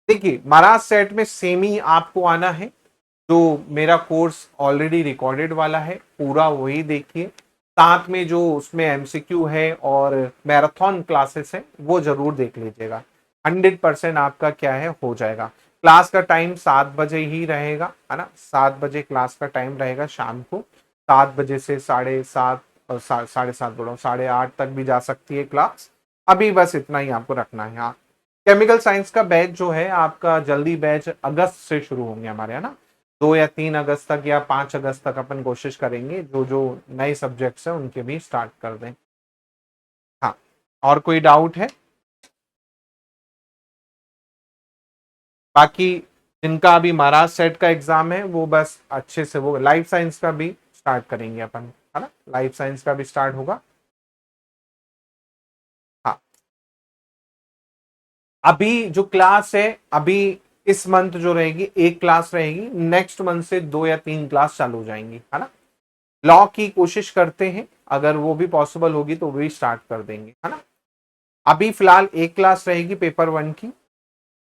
देखिए महाराज सेट में सेम ही आपको आना है। जो मेरा कोर्स ऑलरेडी रिकॉर्डेड वाला है पूरा वही देखिए। साथ में जो उसमें एमसीक्यू है और मैराथन क्लासेस है वो जरूर देख लीजिएगा। 100% आपका क्या है हो जाएगा। क्लास का टाइम 7 बजे ही रहेगा, है ना। 7 बजे क्लास का टाइम रहेगा शाम को। 7 बजे से 7:30 और 7:30 बोलो 8:30 तक भी जा सकती है क्लास। अभी बस इतना ही आपको रखना है। हाँ, केमिकल साइंस का बैच जो है आपका जल्दी बैच अगस्त से शुरू होंगे हमारे, है ना। 2 या 3 अगस्त तक या 5 अगस्त तक अपन कोशिश करेंगे जो जो नए सब्जेक्ट्स हैं उनके भी स्टार्ट कर दें। हाँ, और कोई डाउट है? बाकी जिनका अभी महाराज सेट का एग्जाम है वो बस अच्छे से वो लाइफ साइंस का भी स्टार्ट करेंगे अपन, है ना। लाइफ साइंस का भी स्टार्ट होगा। हाँ, अभी जो क्लास है, अभी इस मंथ जो रहेगी एक क्लास रहेगी, नेक्स्ट मंथ से 2 या 3 क्लास चालू हो जाएंगी, है ना। लॉ की कोशिश करते हैं, अगर वो भी पॉसिबल होगी तो वो भी स्टार्ट कर देंगे, है ना। अभी फिलहाल एक क्लास रहेगी पेपर 1 की।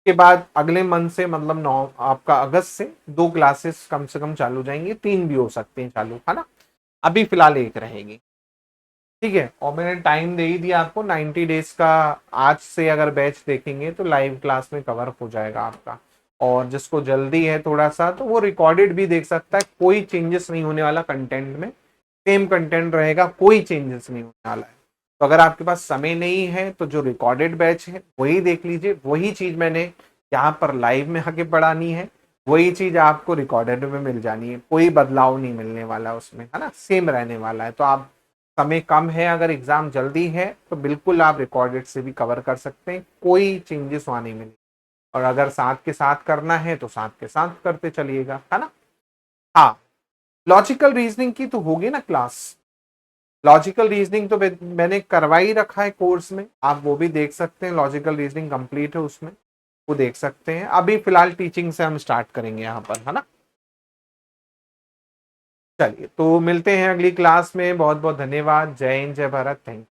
के बाद अगले मंथ से मतलब 9 आपका अगस्त से 2 क्लासेस कम से कम चालू हो जाएंगी, 3 भी हो सकते हैं चालू, है ना। अभी फिलहाल एक रहेगी, ठीक है। और मैंने टाइम दे ही दिया आपको 90 डेज का। आज से अगर बैच देखेंगे तो लाइव क्लास में कवर हो जाएगा आपका। और जिसको जल्दी है थोड़ा सा तो वो रिकॉर्डेड भी देख सकता है, कोई चेंजेस नहीं होने वाला कंटेंट में। सेम कंटेंट रहेगा, कोई चेंजेस नहीं होने वाला है। तो अगर आपके पास समय नहीं है तो जो रिकॉर्डेड बैच है वही देख लीजिए। वही चीज मैंने यहाँ पर लाइव में आके पढ़ानी है, वही चीज आपको रिकॉर्डेड में मिल जानी है। कोई बदलाव नहीं मिलने वाला उसमें, है ना, सेम रहने वाला है। तो आप समय कम है, अगर एग्जाम जल्दी है तो बिल्कुल आप रिकॉर्डेड से भी कवर कर सकते हैं, कोई चेंजेस वहां नहीं मिलेगी। और अगर साथ के साथ करना है तो साथ के साथ करते चलिएगा, है ना। हाँ, लॉजिकल रीजनिंग की तो होगी ना क्लास। लॉजिकल रीजनिंग तो मैंने करवा ही रखा है कोर्स में, आप वो भी देख सकते हैं। लॉजिकल रीजनिंग कंप्लीट है उसमें, वो देख सकते हैं। अभी फिलहाल टीचिंग से हम स्टार्ट करेंगे यहाँ पर, है ना। चलिए, तो मिलते हैं अगली क्लास में। बहुत बहुत धन्यवाद। जय हिंद, जय भारत, थैंक यू।